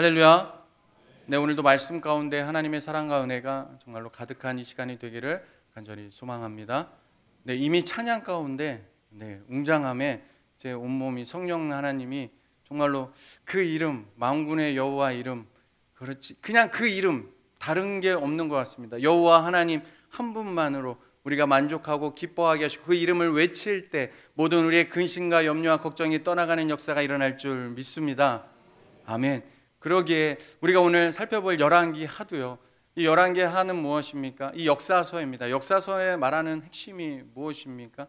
할렐루야. 네, 오늘도 말씀 가운데 하나님의 사랑과 은혜가 정말로 가득한 이 시간이 되기를 간절히 소망합니다. 네, 이미 찬양 가운데 웅장함에 제 온몸이 성령 하나님이 정말로 그 이름, 만군의 여호와 이름, 그렇지 그냥 그 이름 다른 게 없는 것 같습니다. 여호와 하나님 한 분만으로 우리가 만족하고 기뻐하게 하시고 그 이름을 외칠 때 모든 우리의 근심과 염려와 걱정이 떠나가는 역사가 일어날 줄 믿습니다. 아멘. 그러기에 우리가 오늘 살펴볼 열왕기 하도요, 이 열왕기 하는 무엇입니까? 이 역사서입니다. 역사서에 말하는 핵심이 무엇입니까?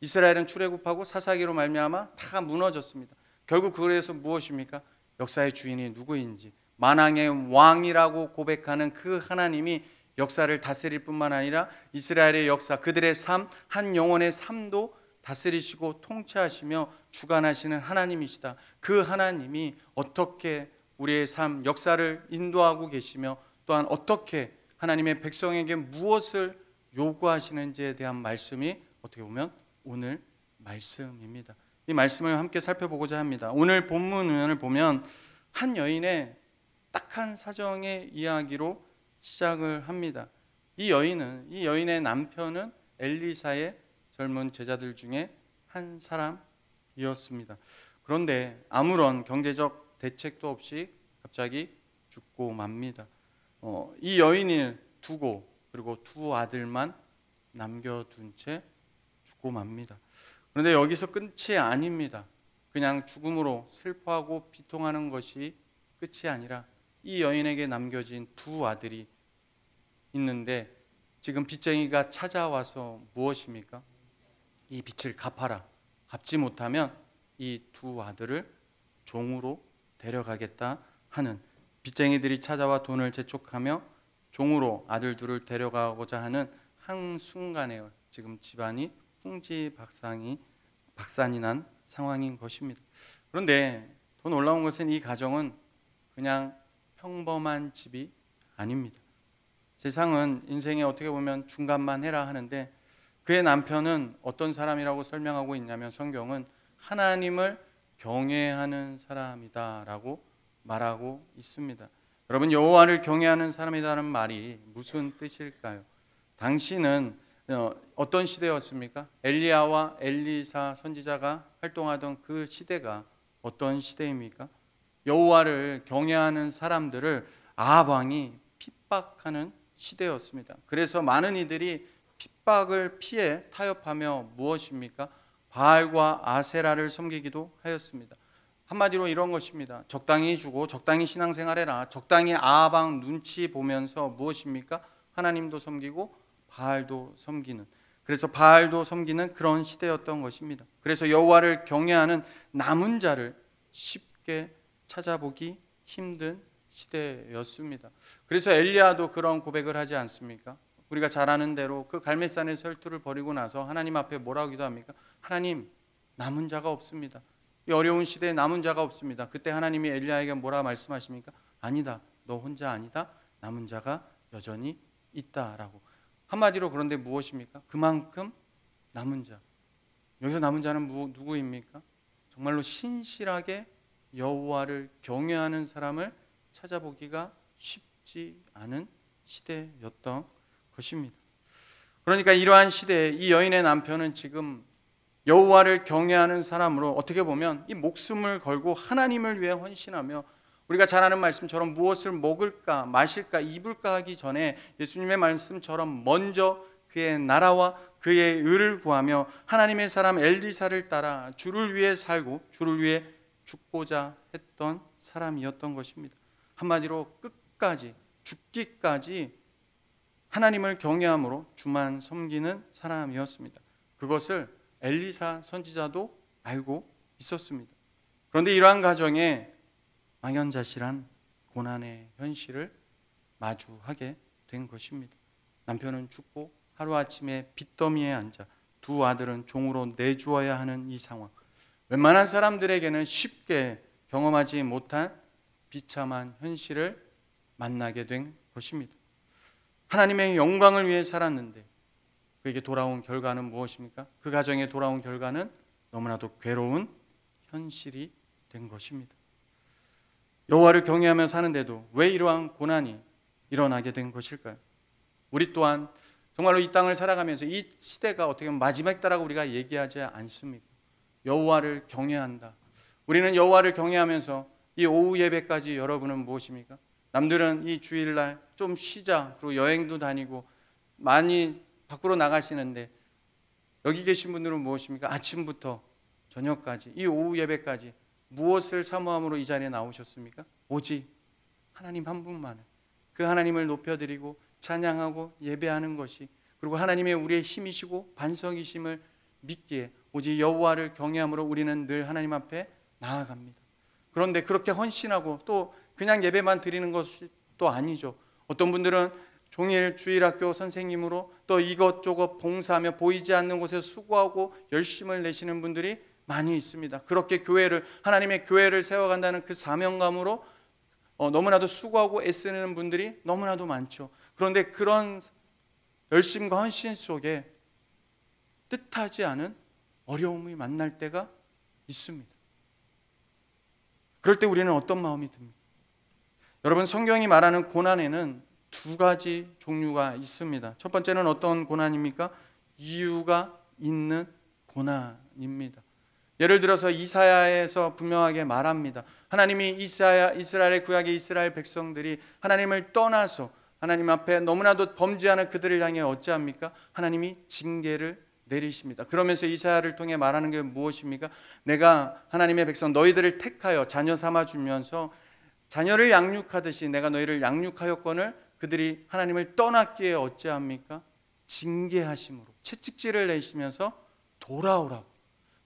이스라엘은 출애굽하고 사사기로 말미암아 다 무너졌습니다. 결국 그래서 무엇입니까? 역사의 주인이 누구인지, 만왕의 왕이라고 고백하는 그 하나님이 역사를 다스릴 뿐만 아니라 이스라엘의 역사, 그들의 삶, 한 영혼의 삶도 다스리시고 통치하시며 주관하시는 하나님이시다. 그 하나님이 어떻게 우리의 삶, 역사를 인도하고 계시며 또한 어떻게 하나님의 백성에게 무엇을 요구하시는지에 대한 말씀이 어떻게 보면 오늘 말씀입니다. 이 말씀을 함께 살펴보고자 합니다. 오늘 본문을 보면 한 여인의 딱한 사정의 이야기로 시작을 합니다. 이 여인의 남편은 엘리사의 젊은 제자들 중에 한 사람이었습니다. 그런데 아무런 경제적 대책도 없이 갑자기 죽고 맙니다. 이 여인을 두고 그리고 두 아들만 남겨둔 채 죽고 맙니다. 그런데 여기서 끝이 아닙니다. 그냥 죽음으로 슬퍼하고 비통하는 것이 끝이 아니라 이 여인에게 남겨진 두 아들이 있는데 지금 빚쟁이가 찾아와서 무엇입니까? 이 빚을 갚아라. 갚지 못하면 이 두 아들을 종으로 데려가겠다 하는, 빚쟁이들이 찾아와 돈을 재촉하며 종으로 아들 둘을 데려가고자 하는 한순간에 지금 집안이 풍지박산이 난 상황인 것입니다. 그런데 더 놀라운 것은 이 가정은 그냥 평범한 집이 아닙니다. 세상은 인생에 어떻게 보면 중간만 해라 하는데 그의 남편은 어떤 사람이라고 설명하고 있냐면 성경은 하나님을 경외하는 사람이다라고 말하고 있습니다. 여러분, 여호와를 경외하는 사람이라는 말이 무슨 뜻일까요? 당시는 어떤 시대였습니까? 엘리야와 엘리사 선지자가 활동하던 그 시대가 어떤 시대입니까? 여호와를 경외하는 사람들을 아합 왕이 핍박하는 시대였습니다. 그래서 많은 이들이 핍박을 피해 타협하며 무엇입니까? 바알과 아세라를 섬기기도 하였습니다. 한마디로 이런 것입니다. 적당히 주고 적당히 신앙생활해라. 적당히 아합 왕 눈치 보면서 무엇입니까? 하나님도 섬기고 바알도 섬기는, 그래서 바알도 섬기는 그런 시대였던 것입니다. 그래서 여호와를 경외하는 남은 자를 쉽게 찾아보기 힘든 시대였습니다. 그래서 엘리야도 그런 고백을 하지 않습니까? 우리가 잘 아는 대로 그 갈멜산의 설투를 벌이고 나서 하나님 앞에 뭐라고 기도합니까? 하나님, 남은 자가 없습니다. 이 어려운 시대에 남은 자가 없습니다. 그때 하나님이 엘리야에게 뭐라 말씀하십니까? 아니다, 너 혼자 아니다. 남은 자가 여전히 있다라고. 한마디로 그런데 무엇입니까? 그만큼 남은 자. 여기서 남은 자는 누구입니까? 정말로 신실하게 여호와를 경외하는 사람을 찾아보기가 쉽지 않은 시대였던 것입니다. 그러니까 이러한 시대에 이 여인의 남편은 지금 여호와를 경외하는 사람으로 어떻게 보면 이 목숨을 걸고 하나님을 위해 헌신하며, 우리가 잘 아는 말씀처럼 무엇을 먹을까 마실까 입을까 하기 전에 예수님의 말씀처럼 먼저 그의 나라와 그의 의를 구하며 하나님의 사람 엘리사를 따라 주를 위해 살고 주를 위해 죽고자 했던 사람이었던 것입니다. 한마디로 끝까지 죽기까지 하나님을 경외함으로 주만 섬기는 사람이었습니다. 그것을 엘리사 선지자도 알고 있었습니다. 그런데 이러한 가정에 망연자실한 고난의 현실을 마주하게 된 것입니다. 남편은 죽고 하루아침에 빚더미에 앉아 두 아들은 종으로 내주어야 하는 이 상황, 웬만한 사람들에게는 쉽게 경험하지 못한 비참한 현실을 만나게 된 것입니다. 하나님의 영광을 위해 살았는데 그에게 돌아온 결과는 무엇입니까? 그 가정에 돌아온 결과는 너무나도 괴로운 현실이 된 것입니다. 여호와를 경외하며 사는데도 왜 이러한 고난이 일어나게 된 것일까요? 우리 또한 정말로 이 땅을 살아가면서 이 시대가 어떻게 보면 마지막이다라고 우리가 얘기하지 않습니까? 여호와를 경외한다. 우리는 여호와를 경외하면서 이 오후 예배까지 여러분은 무엇입니까? 남들은 이 주일날 좀 쉬자, 그리고 여행도 다니고 많이 밖으로 나가시는데 여기 계신 분들은 무엇입니까? 아침부터 저녁까지, 이 오후 예배까지 무엇을 사모함으로 이 자리에 나오셨습니까? 오직 하나님 한 분만을, 그 하나님을 높여드리고 찬양하고 예배하는 것이, 그리고 하나님의 우리의 힘이시고 반석이심을 믿기에 오직 여호와를 경외함으로 우리는 늘 하나님 앞에 나아갑니다. 그런데 그렇게 헌신하고 또 그냥 예배만 드리는 것이 또 아니죠. 어떤 분들은 종일 주일학교 선생님으로 또 이것저것 봉사하며 보이지 않는 곳에 수고하고 열심을 내시는 분들이 많이 있습니다. 그렇게 교회를, 하나님의 교회를 세워간다는 그 사명감으로 너무나도 수고하고 애쓰는 분들이 너무나도 많죠. 그런데 그런 열심과 헌신 속에 뜻하지 않은 어려움이 만날 때가 있습니다. 그럴 때 우리는 어떤 마음이 듭니까? 여러분, 성경이 말하는 고난에는 두 가지 종류가 있습니다. 첫 번째는 어떤 고난입니까? 이유가 있는 고난입니다. 예를 들어서 이사야에서 분명하게 말합니다. 하나님이 이스라엘의 구약의 이스라엘 백성들이 하나님을 떠나서 하나님 앞에 너무나도 범죄하는 그들을 향해 어찌합니까? 하나님이 징계를 내리십니다. 그러면서 이사야를 통해 말하는 게 무엇입니까? 내가 하나님의 백성 너희들을 택하여 자녀 삼아 주면서 자녀를 양육하듯이 내가 너희를 양육하였거늘 그들이 하나님을 떠났기에 어찌합니까? 징계하심으로 채찍질을 내시면서 돌아오라고,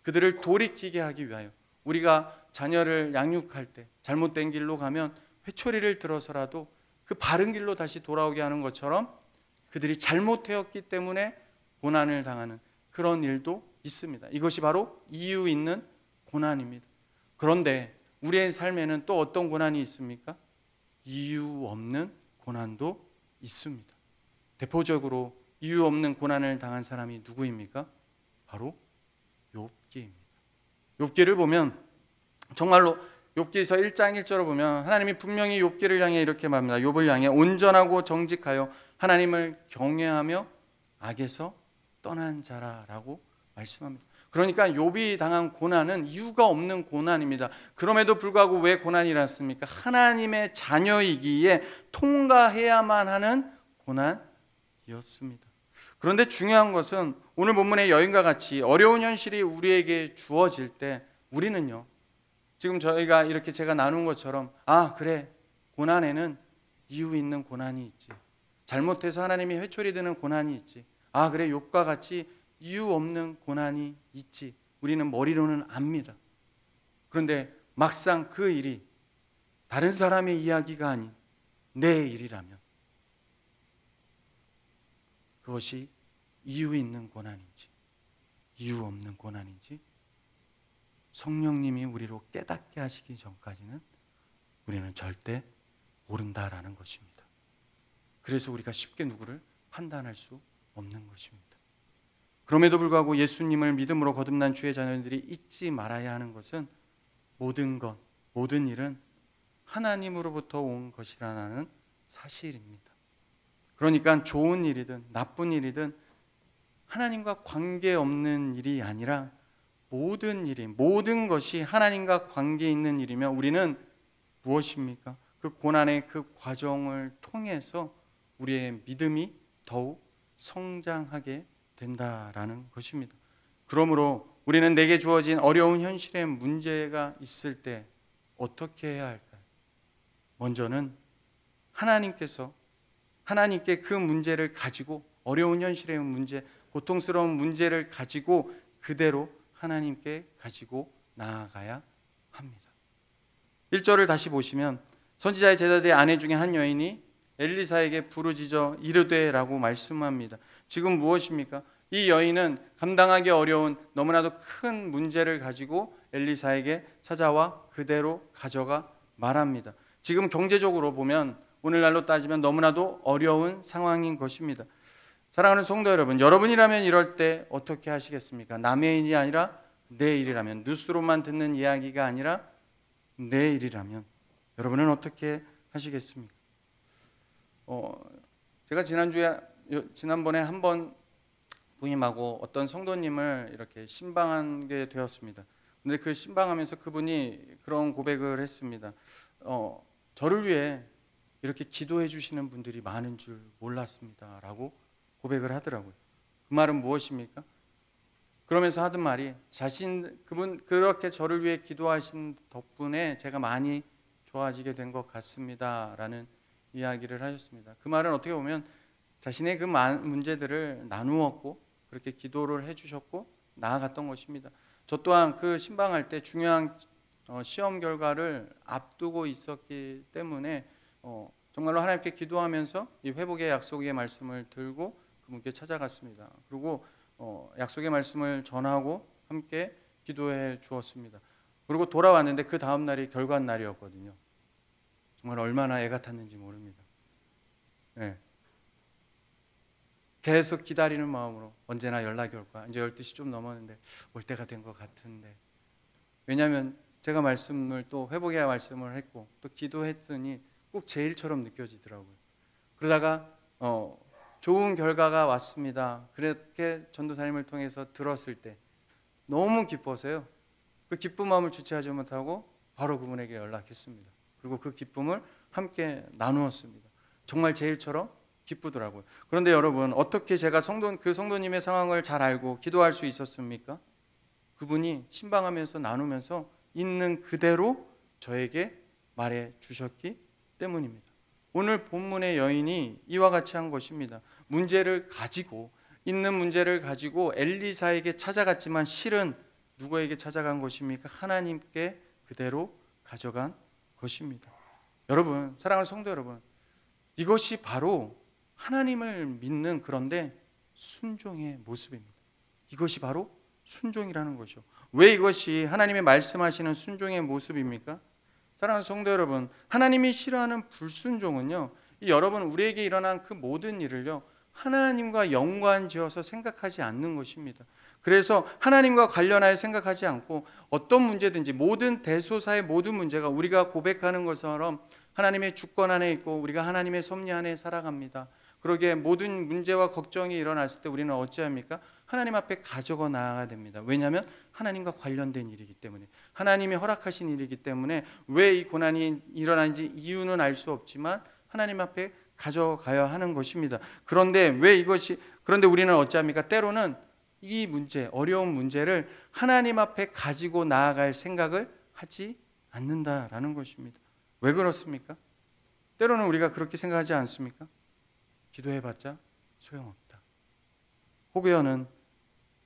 그들을 돌이키게 하기 위하여, 우리가 자녀를 양육할 때 잘못된 길로 가면 회초리를 들어서라도 그 바른 길로 다시 돌아오게 하는 것처럼 그들이 잘못되었기 때문에 고난을 당하는 그런 일도 있습니다. 이것이 바로 이유 있는 고난입니다. 그런데 우리의 삶에는 또 어떤 고난이 있습니까? 이유 없는 고난도 있습니다. 대표적으로 이유 없는 고난을 당한 사람이 누구입니까? 바로 욥기입니다. 욥기를 보면 정말로 욥기서 1장 1절을 보면 하나님이 분명히 욥기를 향해 이렇게 말합니다. 욥을 향해 온전하고 정직하여 하나님을 경외하며 악에서 떠난 자라라고 말씀합니다. 그러니까 욥이 당한 고난은 이유가 없는 고난입니다. 그럼에도 불구하고 왜 고난이 일어났습니까? 하나님의 자녀이기에 통과해야만 하는 고난이었습니다. 그런데 중요한 것은 오늘 본문의 여인과 같이 어려운 현실이 우리에게 주어질 때 우리는요, 지금 저희가 이렇게 제가 나눈 것처럼 그래, 고난에는 이유 있는 고난이 있지, 잘못해서 하나님이 회초리 드는 고난이 있지, 그래, 욥과 같이 이유 없는 고난이 있지, 우리는 머리로는 압니다. 그런데 막상 그 일이 다른 사람의 이야기가 아닌 내 일이라면 그것이 이유 있는 고난인지 이유 없는 고난인지 성령님이 우리로 깨닫게 하시기 전까지는 우리는 절대 모른다라는 것입니다. 그래서 우리가 쉽게 누구를 판단할 수 없는 것입니다. 그럼에도 불구하고 예수님을 믿음으로 거듭난 주의 자녀들이 잊지 말아야 하는 것은 모든 것, 모든 일은 하나님으로부터 온 것이라는 사실입니다. 그러니까 좋은 일이든 나쁜 일이든 하나님과 관계없는 일이 아니라 모든 일이, 모든 것이 하나님과 관계 있는 일이며 우리는 무엇입니까? 그 고난의 그 과정을 통해서 우리의 믿음이 더욱 성장하게 된다라는 것입니다. 그러므로 우리는 내게 주어진 어려운 현실의 문제가 있을 때 어떻게 해야 할까요? 먼저는 하나님께 그 문제를 가지고, 어려운 현실의 문제, 고통스러운 문제를 가지고 그대로 하나님께 가지고 나아가야 합니다. 1절을 다시 보시면 선지자의 제자들의 아내 중에 한 여인이 엘리사에게 부르짖어 이르되라고 말씀합니다. 지금 무엇입니까? 이 여인은 감당하기 어려운 너무나도 큰 문제를 가지고 엘리사에게 찾아와 그대로 가져가 말합니다. 지금 경제적으로 보면 오늘날로 따지면 너무나도 어려운 상황인 것입니다. 사랑하는 성도 여러분, 여러분이라면 이럴 때 어떻게 하시겠습니까? 남의 일이 아니라 내 일이라면, 뉴스로만 듣는 이야기가 아니라 내 일이라면 여러분은 어떻게 하시겠습니까? 제가 지난번에 한번 부임하고 어떤 성도님을 이렇게 신방하게 되었습니다. 근데 그 신방하면서 그분이 그런 고백을 했습니다. 저를 위해 이렇게 기도해 주시는 분들이 많은 줄 몰랐습니다 라고 고백을 하더라고요. 그 말은 무엇입니까? 그러면서 하던 말이 그분 그렇게 저를 위해 기도하신 덕분에 제가 많이 좋아지게 된 것 같습니다 라는 이야기를 하셨습니다. 그 말은 어떻게 보면 자신의 그 문제들을 나누었고 그렇게 기도를 해주셨고 나아갔던 것입니다. 저 또한 그 신방할 때 중요한 시험 결과를 앞두고 있었기 때문에 정말로 하나님께 기도하면서 이 회복의 약속의 말씀을 들고 그분께 찾아갔습니다. 그리고 약속의 말씀을 전하고 함께 기도해 주었습니다. 그리고 돌아왔는데 그 다음 날이 결과 날이었거든요. 정말 얼마나 애가 탔는지 모릅니다. 네. 계속 기다리는 마음으로 언제나 연락이 올까. 이제 12시 좀 넘었는데 올 때가 된 것 같은데. 왜냐하면 제가 말씀을 또 회복의 말씀을 했고 또 기도했으니 꼭 제 일처럼 느껴지더라고요. 그러다가 좋은 결과가 왔습니다. 그렇게 전도사님을 통해서 들었을 때 너무 기뻐서요. 그 기쁜 마음을 주체하지 못하고 바로 그분에게 연락했습니다. 그리고 그 기쁨을 함께 나누었습니다. 정말 제 일처럼 기쁘더라고요. 그런데 여러분, 어떻게 제가 그 성도님의 상황을 잘 알고 기도할 수 있었습니까? 그분이 신방하면서 나누면서 있는 그대로 저에게 말해 주셨기 때문입니다. 오늘 본문의 여인이 이와 같이 한 것입니다. 있는 문제를 가지고 엘리사에게 찾아갔지만 실은 누구에게 찾아간 것입니까? 하나님께 그대로 가져간 것입니다. 여러분, 사랑하는 성도 여러분, 이것이 바로 하나님을 믿는 그런데 순종의 모습입니다. 이것이 바로 순종이라는 것이죠. 왜 이것이 하나님의 말씀하시는 순종의 모습입니까? 사랑하는 성도 여러분, 하나님이 싫어하는 불순종은요, 여러분 우리에게 일어난 그 모든 일을요 하나님과 연관지어서 생각하지 않는 것입니다. 그래서 하나님과 관련하여 생각하지 않고 어떤 문제든지 모든 대소사의 모든 문제가 우리가 고백하는 것처럼 하나님의 주권 안에 있고 우리가 하나님의 섭리 안에 살아갑니다. 그러기에 모든 문제와 걱정이 일어났을 때 우리는 어찌합니까? 하나님 앞에 가져가 나아가야 됩니다. 왜냐하면 하나님과 관련된 일이기 때문에, 하나님이 허락하신 일이기 때문에 왜 이 고난이 일어나는지 이유는 알 수 없지만 하나님 앞에 가져가야 하는 것입니다. 그런데 우리는 어찌합니까? 때로는 이 문제, 어려운 문제를 하나님 앞에 가지고 나아갈 생각을 하지 않는다라는 것입니다. 왜 그렇습니까? 때로는 우리가 그렇게 생각하지 않습니까? 기도해봤자 소용없다. 혹여는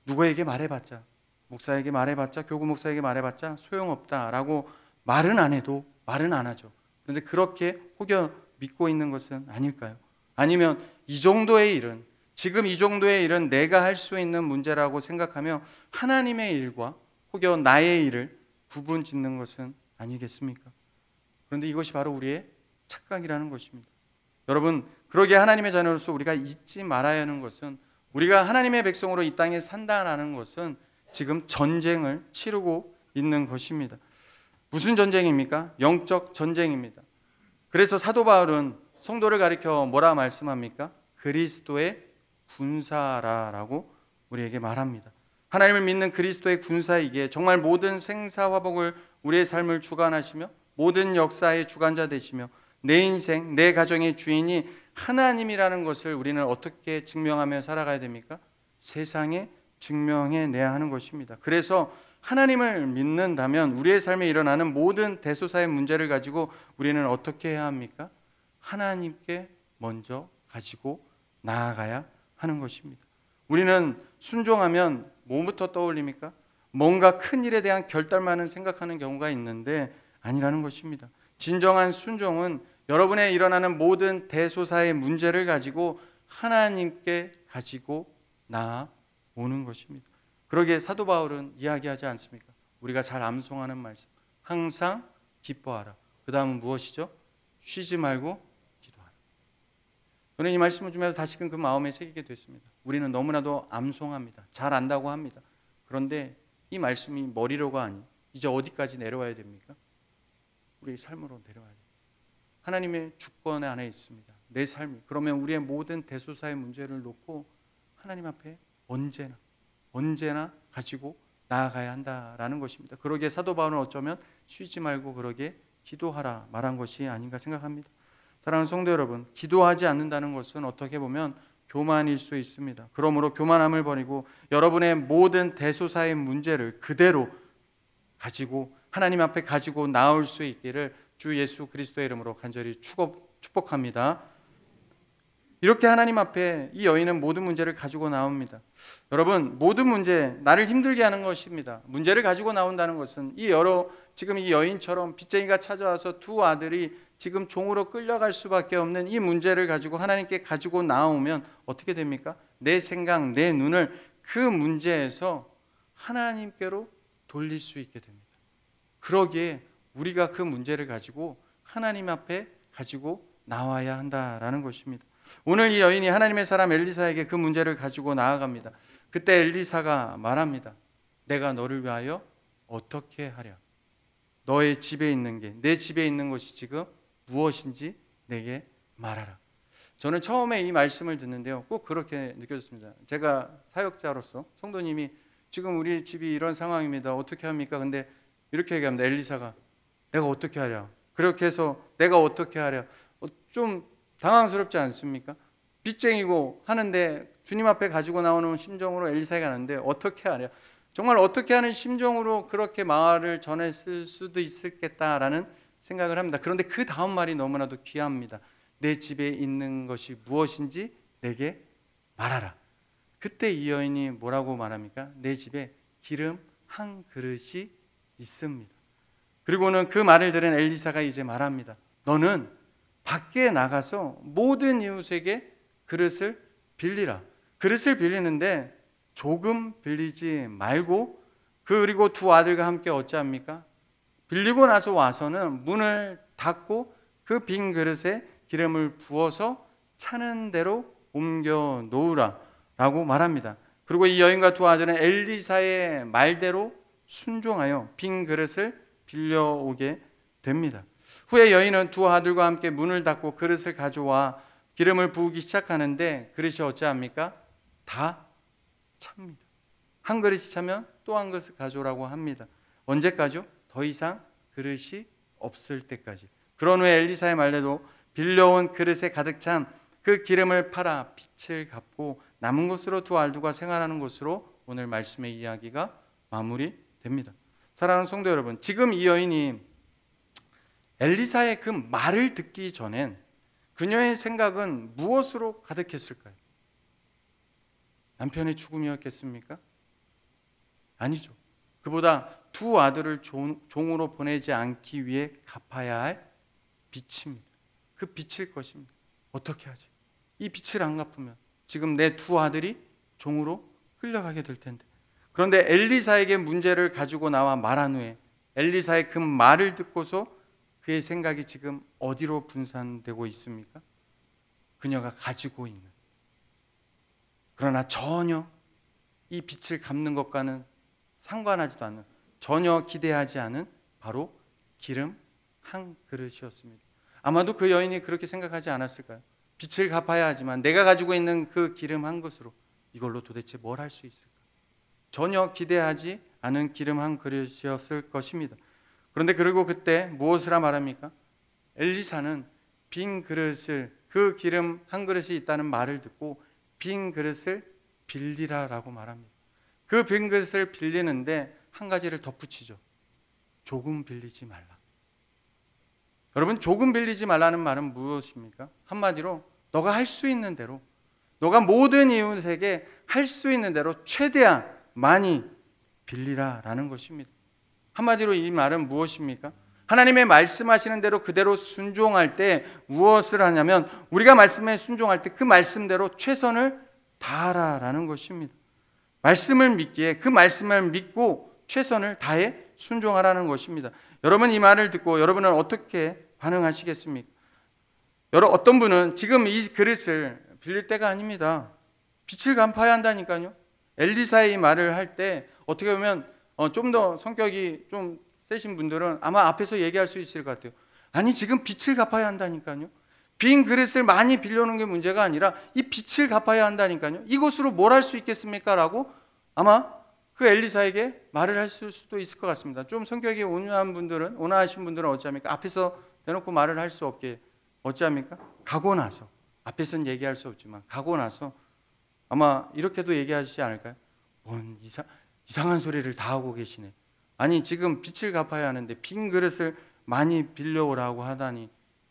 누구에게 말해봤자, 목사에게 말해봤자, 교구 목사에게 말해봤자 소용없다라고 말은 안 해도 말은 안 하죠. 그런데 그렇게 혹여 믿고 있는 것은 아닐까요? 아니면 지금 이 정도의 일은 내가 할 수 있는 문제라고 생각하며 하나님의 일과 혹여 나의 일을 구분 짓는 것은 아니겠습니까? 그런데 이것이 바로 우리의 착각이라는 것입니다. 여러분, 그러기에 하나님의 자녀로서 우리가 잊지 말아야 하는 것은, 우리가 하나님의 백성으로 이 땅에 산다라는 것은 지금 전쟁을 치르고 있는 것입니다. 무슨 전쟁입니까? 영적 전쟁입니다. 그래서 사도 바울은 성도를 가리켜 뭐라 말씀합니까? 그리스도의 군사라라고 우리에게 말합니다. 하나님을 믿는 그리스도의 군사이기에 정말 모든 생사화복을 우리의 삶을 주관하시며 모든 역사의 주관자 되시며 내 인생, 내 가정의 주인이 하나님이라는 것을 우리는 어떻게 증명하며 살아가야 됩니까? 세상에 증명해내야 하는 것입니다. 그래서 하나님을 믿는다면 우리의 삶에 일어나는 모든 대소사의 문제를 가지고 우리는 어떻게 해야 합니까? 하나님께 먼저 가지고 나아가야 하는 것입니다. 우리는 순종하면 뭐부터 떠올립니까? 뭔가 큰 일에 대한 결단만을 생각하는 경우가 있는데 아니라는 것입니다. 진정한 순종은 여러분의 일어나는 모든 대소사의 문제를 가지고 하나님께 가지고 나아오는 것입니다. 그러기에 사도 바울은 이야기하지 않습니까? 우리가 잘 암송하는 말씀, 항상 기뻐하라. 그 다음은 무엇이죠? 쉬지 말고 기도하라. 저는 이 말씀을 주면서 다시금 그 마음에 새기게 됐습니다. 우리는 너무나도 암송합니다. 잘 안다고 합니다. 그런데 이 말씀이 머리로가 아닌 이제 어디까지 내려와야 됩니까? 우리의 삶으로 내려와야 됩니다. 하나님의 주권 안에 있습니다. 내 삶이. 그러면 우리의 모든 대소사의 문제를 놓고 하나님 앞에 언제나 가지고 나아가야 한다라는 것입니다. 그러기에 사도 바울은 어쩌면 쉬지 말고 그러게 기도하라 말한 것이 아닌가 생각합니다. 사랑하는 성도 여러분, 기도하지 않는다는 것은 어떻게 보면 교만일 수 있습니다. 그러므로 교만함을 버리고 여러분의 모든 대소사의 문제를 그대로 가지고 하나님 앞에 가지고 나올 수 있기를 주 예수 그리스도의 이름으로 간절히 축복합니다. 이렇게 하나님 앞에 이 여인은 모든 문제를 가지고 나옵니다. 여러분, 모든 문제, 나를 힘들게 하는 것입니다. 문제를 가지고 나온다는 것은 지금 이 여인처럼 빚쟁이가 찾아와서 두 아들이 지금 종으로 끌려갈 수밖에 없는 이 문제를 가지고 하나님께 가지고 나오면 어떻게 됩니까? 내 생각, 내 눈을 그 문제에서 하나님께로 돌릴 수 있게 됩니다. 그러기에 우리가 그 문제를 가지고 하나님 앞에 가지고 나와야 한다라는 것입니다. 오늘 이 여인이 하나님의 사람 엘리사에게 그 문제를 가지고 나아갑니다. 그때 엘리사가 말합니다. 내가 너를 위하여 어떻게 하랴? 너의 집에 있는 게, 내 집에 있는 것이 지금 무엇인지 내게 말하라. 저는 처음에 이 말씀을 듣는데요, 꼭 그렇게 느껴졌습니다. 제가 사역자로서 성도님이 지금 우리 집이 이런 상황입니다. 어떻게 합니까? 근데 이렇게 얘기합니다. 엘리사가 내가 어떻게 하랴? 그렇게 해서 내가 어떻게 하랴? 좀 당황스럽지 않습니까? 빚쟁이고 하는데 주님 앞에 가지고 나오는 심정으로 엘리사가 하는데 어떻게 하랴? 정말 어떻게 하는 심정으로 그렇게 말을 전했을 수도 있겠다라는 생각을 합니다. 그런데 그 다음 말이 너무나도 귀합니다. 내 집에 있는 것이 무엇인지 내게 말하라. 그때 이 여인이 뭐라고 말합니까? 내 집에 기름 한 그릇이 있습니다. 그리고는 그 말을 들은 엘리사가 이제 말합니다. 너는 밖에 나가서 모든 이웃에게 그릇을 빌리라. 그릇을 빌리는데 조금 빌리지 말고 그리고 두 아들과 함께 어찌합니까? 빌리고 나서 와서는 문을 닫고 그 빈 그릇에 기름을 부어서 차는 대로 옮겨 놓으라 라고 말합니다. 그리고 이 여인과 두 아들은 엘리사의 말대로 순종하여 빈 그릇을 빌려오게 됩니다. 후에 여인은 두 아들과 함께 문을 닫고 그릇을 가져와 기름을 부으기 시작하는데 그릇이 어찌합니까? 다 찹니다. 한 그릇이 차면 또 한 그릇을 가져오라고 합니다. 언제까지요? 더 이상 그릇이 없을 때까지. 그런 후에 엘리사의 말대로 빌려온 그릇에 가득 찬 그 기름을 팔아 빚을 갚고 남은 것으로 두 아들과 생활하는 것으로 오늘 말씀의 이야기가 마무리됩니다. 사랑하는 성도 여러분, 지금 이 여인이 엘리사의 그 말을 듣기 전엔 그녀의 생각은 무엇으로 가득했을까요? 남편의 죽음이었겠습니까? 아니죠. 그보다 두 아들을 종으로 보내지 않기 위해 갚아야 할 빚입니다. 그 빚일 것입니다. 어떻게 하지? 이 빚을 안 갚으면 지금 내 두 아들이 종으로 끌려가게 될 텐데. 그런데 엘리사에게 문제를 가지고 나와 말한 후에 엘리사의 그 말을 듣고서 그의 생각이 지금 어디로 분산되고 있습니까? 그녀가 가지고 있는, 그러나 전혀 이 빚을 갚는 것과는 상관하지도 않는, 전혀 기대하지 않은 바로 기름 한 그릇이었습니다. 아마도 그 여인이 그렇게 생각하지 않았을까요? 빚을 갚아야 하지만 내가 가지고 있는 그 기름 한 그릇으로 이걸로 도대체 뭘 할 수 있을까? 전혀 기대하지 않은 기름 한 그릇이었을 것입니다. 그런데 그리고 그때 무엇을 말합니까? 엘리사는 빈 그릇을, 그 기름 한 그릇이 있다는 말을 듣고 빈 그릇을 빌리라라고 말합니다. 그 빈 그릇을 빌리는데 한 가지를 덧붙이죠. 조금 빌리지 말라. 여러분, 조금 빌리지 말라는 말은 무엇입니까? 한마디로 너가 할 수 있는 대로, 너가 모든 이웃에게 할 수 있는 대로 최대한 많이 빌리라라는 것입니다. 한마디로 이 말은 무엇입니까? 하나님의 말씀하시는 대로 그대로 순종할 때 무엇을 하냐면 우리가 말씀에 순종할 때 그 말씀대로 최선을 다하라라는 것입니다. 말씀을 믿기에 그 말씀을 믿고 최선을 다해 순종하라는 것입니다. 여러분, 이 말을 듣고 여러분은 어떻게 반응하시겠습니까? 어떤 분은 지금 이 그릇을 빌릴 때가 아닙니다. 빚을 갚아야 한다니까요. 엘리사의 이 말을 할 때 어떻게 보면 좀 더 성격이 좀 세신 분들은 아마 앞에서 얘기할 수 있을 것 같아요. 아니 지금 빚을 갚아야 한다니까요. 빈 그릇을 많이 빌려오는 게 문제가 아니라 이 빚을 갚아야 한다니까요. 이것으로 뭘 할 수 있겠습니까? 라고 아마 그 엘리사에게 말을 할 수도 있을 것 같습니다. 좀 성격이 온화하신 분들은 어찌합니까? 앞에서 대놓고 말을 할 수 없게 어찌합니까? 가고 나서, 앞에서는 얘기할 수 없지만 가고 나서 아마 이렇게도 얘기하시지 않을까요? 뭔 이상한 소리를 다 하고 계시네. 아니 지금 빚을 갚아야 하는데 빈 그릇을 많이 빌려오라고 하다니,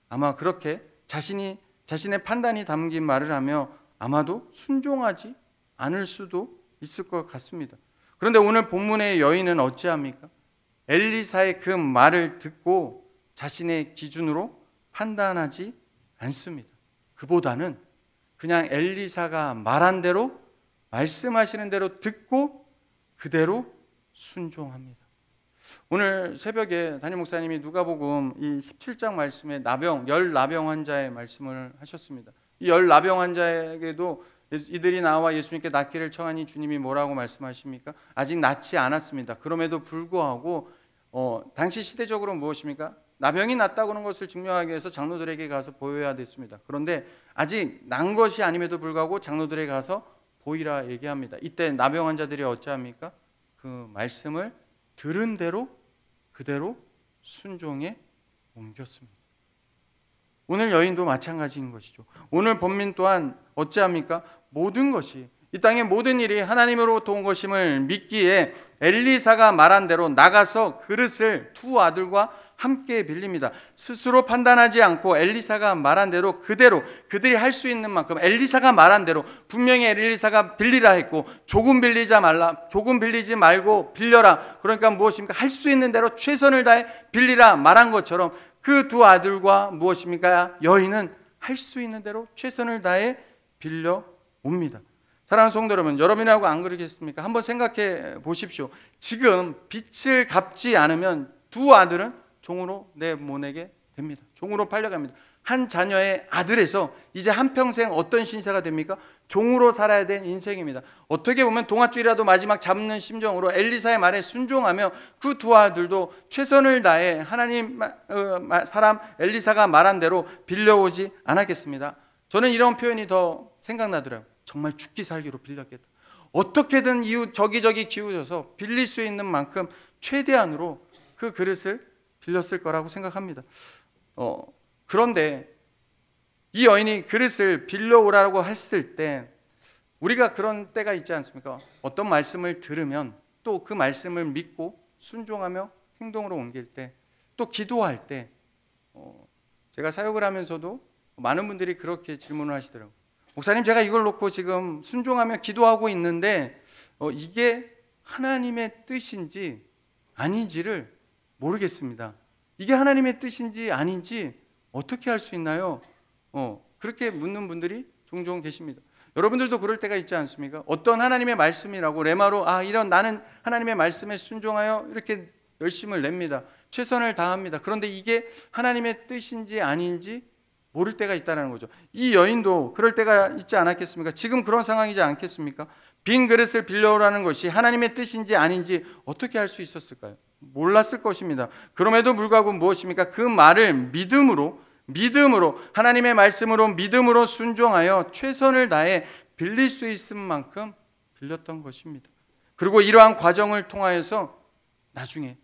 아마 그렇게 자신의 판단이 담긴 말을 하며 아마도 순종하지 않을 수도 있을 것 같습니다. 그런데 오늘 본문의 여인은 어찌합니까? 엘리사의 그 말을 듣고 자신의 기준으로 판단하지 않습니다. 그보다는 그냥 엘리사가 말한 대로, 말씀하시는 대로 듣고 그대로 순종합니다. 오늘 새벽에 담임 목사님이 누가복음 이 17장 말씀에 열 나병 환자의 말씀을 하셨습니다. 이 열 나병 환자에게도 이들이 나와 예수님께 낫기를 청하니 주님이 뭐라고 말씀하십니까? 아직 낫지 않았습니다. 그럼에도 불구하고 당시 시대적으로 무엇입니까? 나병이 낫다고 하는 것을 증명하기 위해서 장로들에게 가서 보여야 됐습니다. 그런데 아직 난 것이 아님에도 불구하고 장로들에게 가서 보이라 얘기합니다. 이때 나병 환자들이 어찌합니까? 그 말씀을 들은 대로 그대로 순종에 옮겼습니다. 오늘 여인도 마찬가지인 것이죠. 오늘 본민 또한 어찌합니까? 모든 것이, 이 땅의 모든 일이 하나님으로부터 온 것임을 믿기에 엘리사가 말한 대로 나가서 그릇을 두 아들과 함께 빌립니다. 스스로 판단하지 않고 엘리사가 말한 대로 그대로 그들이 할 수 있는 만큼, 엘리사가 말한 대로 분명히 엘리사가 빌리라 했고 조금 빌리지 말고 빌려라, 그러니까 무엇입니까? 할 수 있는 대로 최선을 다해 빌리라 말한 것처럼 그 두 아들과 무엇입니까? 여인은 할 수 있는 대로 최선을 다해 빌려 옵니다. 사랑하는 성도 여러분, 여러분하고 안 그러겠습니까? 한번 생각해 보십시오. 지금 빚을 갚지 않으면 두 아들은 종으로 내모내게 됩니다. 종으로 팔려갑니다. 한 자녀의 아들에서 이제 한평생 어떤 신세가 됩니까? 종으로 살아야 된 인생입니다. 어떻게 보면 동아줄이라도 마지막 잡는 심정으로 엘리사의 말에 순종하며 그 두 아들도 최선을 다해 하나님 사람 엘리사가 말한 대로 빌려오지 않았겠습니다. 저는 이런 표현이 더 생각나더라고요. 정말 죽기 살기로 빌렸겠다. 어떻게든 저기저기 기우져서 빌릴 수 있는 만큼 최대한으로 그 그릇을 빌렸을 거라고 생각합니다. 그런데 이 여인이 그릇을 빌려오라고 했을 때 우리가 그런 때가 있지 않습니까? 어떤 말씀을 들으면 또 그 말씀을 믿고 순종하며 행동으로 옮길 때, 또 기도할 때, 제가 사역을 하면서도 많은 분들이 그렇게 질문을 하시더라고요. 목사님, 제가 이걸 놓고 지금 순종하며 기도하고 있는데 이게 하나님의 뜻인지 아닌지를 모르겠습니다. 이게 하나님의 뜻인지 아닌지 어떻게 할 수 있나요? 그렇게 묻는 분들이 종종 계십니다. 여러분들도 그럴 때가 있지 않습니까? 어떤 하나님의 말씀이라고 레마로 나는 하나님의 말씀에 순종하여 이렇게 열심을 냅니다. 최선을 다합니다. 그런데 이게 하나님의 뜻인지 아닌지 모를 때가 있다는 거죠. 이 여인도 그럴 때가 있지 않았겠습니까? 지금 그런 상황이지 않겠습니까? 빈 그릇을 빌려오라는 것이 하나님의 뜻인지 아닌지 어떻게 할 수 있었을까요? 몰랐을 것입니다. 그럼에도 불구하고 무엇입니까? 그 말을 믿음으로 하나님의 말씀으로 믿음으로 순종하여 최선을 다해 빌릴 수 있을 만큼 빌렸던 것입니다. 그리고 이러한 과정을 통하여서 나중에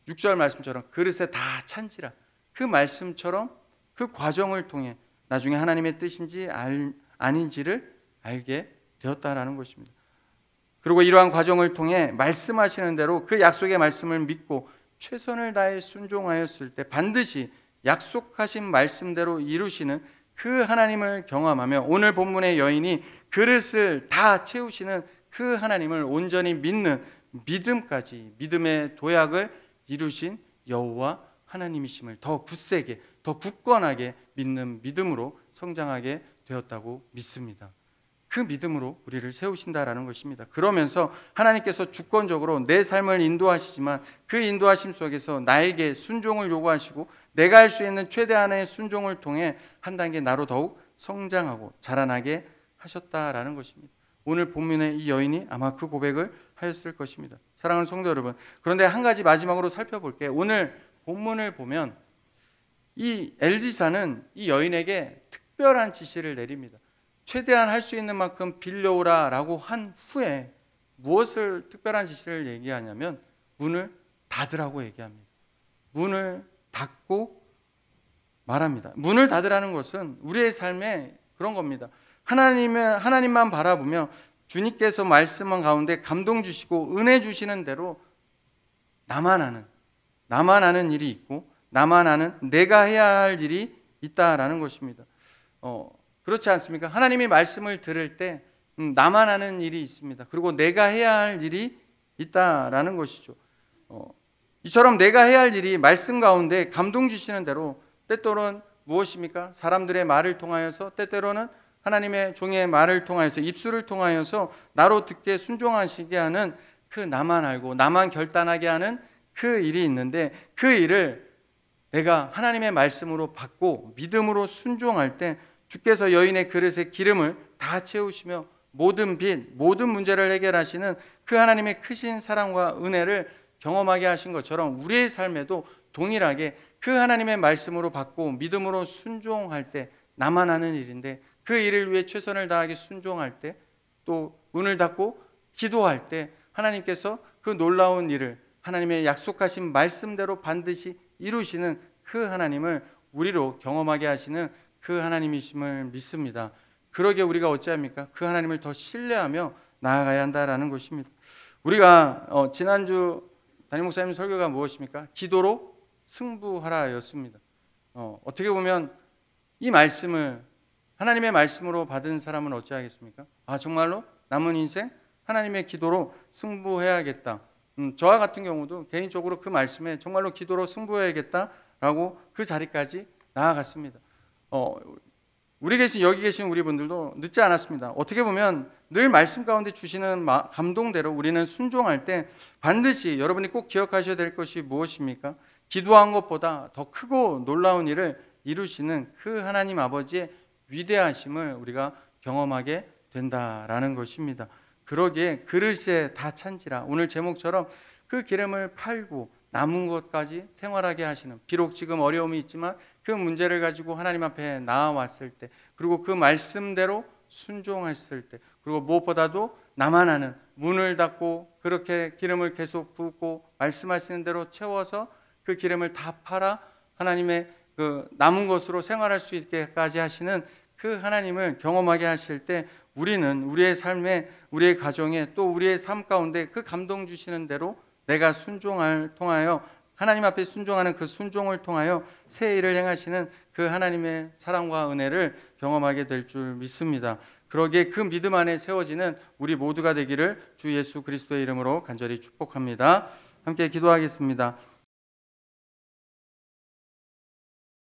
6절 말씀처럼 그릇에 다 찬지라, 그 말씀처럼 그 과정을 통해 나중에 하나님의 뜻인지 아닌지를 알게 되었다라는 것입니다. 그리고 이러한 과정을 통해 말씀하시는 대로 그 약속의 말씀을 믿고 최선을 다해 순종하였을 때 반드시 약속하신 말씀대로 이루시는 그 하나님을 경험하며 오늘 본문의 여인이 그릇을 다 채우시는 그 하나님을 온전히 믿는 믿음까지, 믿음의 도약을 이루신 여호와 하나님이심을 더 굳세게, 더 굳건하게 믿는 믿음으로 성장하게 되었다고 믿습니다. 그 믿음으로 우리를 세우신다라는 것입니다. 그러면서 하나님께서 주권적으로 내 삶을 인도하시지만 그 인도하심 속에서 나에게 순종을 요구하시고 내가 할 수 있는 최대한의 순종을 통해 한 단계 나로 더욱 성장하고 자라나게 하셨다라는 것입니다. 오늘 본문의 이 여인이 아마 그 고백을 하였을 것입니다. 사랑하는 성도 여러분, 그런데 한 가지 마지막으로 살펴볼게요. 오늘 본문을 보면 이 엘리사는 이 여인에게 특별한 지시를 내립니다. 최대한 할 수 있는 만큼 빌려오라라고 한 후에 무엇을 특별한 지시를 얘기하냐면 문을 닫으라고 얘기합니다. 문을 닫고 말합니다. 문을 닫으라는 것은 우리의 삶에 그런 겁니다. 하나님만 바라보며 주님께서 말씀한 가운데 감동 주시고 은혜 주시는 대로 나만 아는 일이 있고 나만 아는 내가 해야 할 일이 있다라는 것입니다. 그렇지 않습니까? 하나님이 말씀을 들을 때 나만 아는 일이 있습니다. 그리고 내가 해야 할 일이 있다라는 것이죠. 이처럼 내가 해야 할 일이 말씀 가운데 감동 주시는 대로 때때로는 무엇입니까? 사람들의 말을 통하여서, 때때로는 하나님의 종의 말을 통하여서, 입술을 통하여서 나로 듣게 순종하시게 하는 그 나만 알고 나만 결단하게 하는 그 일이 있는데, 그 일을 내가 하나님의 말씀으로 받고 믿음으로 순종할 때 주께서 여인의 그릇에 기름을 다 채우시며 모든 빚, 모든 문제를 해결하시는 그 하나님의 크신 사랑과 은혜를 경험하게 하신 것처럼 우리의 삶에도 동일하게 그 하나님의 말씀으로 받고 믿음으로 순종할 때 나만 하는 일인데, 그 일을 위해 최선을 다하게 순종할 때, 또 문을 닫고 기도할 때 하나님께서 그 놀라운 일을 하나님의 약속하신 말씀대로 반드시 이루시는 그 하나님을 우리로 경험하게 하시는 그 하나님이심을 믿습니다. 그러게 우리가 어찌합니까? 그 하나님을 더 신뢰하며 나아가야 한다라는 것입니다. 우리가 지난주 담임 목사님 설교가 무엇입니까? 기도로 승부하라였습니다. 어떻게 보면 이 말씀을 하나님의 말씀으로 받은 사람은 어찌하겠습니까? 정말로 남은 인생 하나님의 기도로 승부해야겠다. 저와 같은 경우도 개인적으로 그 말씀에 정말로 기도로 승부해야겠다라고 그 자리까지 나아갔습니다. 여기 계신 우리 분들도 늦지 않았습니다. 어떻게 보면 늘 말씀 가운데 주시는 감동대로 우리는 순종할 때 반드시 여러분이 꼭 기억하셔야 될 것이 무엇입니까? 기도한 것보다 더 크고 놀라운 일을 이루시는 그 하나님 아버지의 위대하심을 우리가 경험하게 된다라는 것입니다. 그러기에 그릇에 다 찬지라, 오늘 제목처럼 그 기름을 팔고 남은 것까지 생활하게 하시는, 비록 지금 어려움이 있지만 그 문제를 가지고 하나님 앞에 나아왔을 때, 그리고 그 말씀대로 순종했을 때, 그리고 무엇보다도 나만 아는 문을 닫고 그렇게 기름을 계속 붓고 말씀하시는 대로 채워서 그 기름을 다 팔아 하나님의 그 남은 것으로 생활할 수 있게까지 하시는 그 하나님을 경험하게 하실 때, 우리는 우리의 삶에, 우리의 가정에, 또 우리의 삶 가운데 그 감동 주시는 대로 내가 순종을 통하여, 하나님 앞에 순종하는 그 순종을 통하여 새 일을 행하시는 그 하나님의 사랑과 은혜를 경험하게 될 줄 믿습니다. 그러기에 그 믿음 안에 세워지는 우리 모두가 되기를 주 예수 그리스도의 이름으로 간절히 축복합니다. 함께 기도하겠습니다.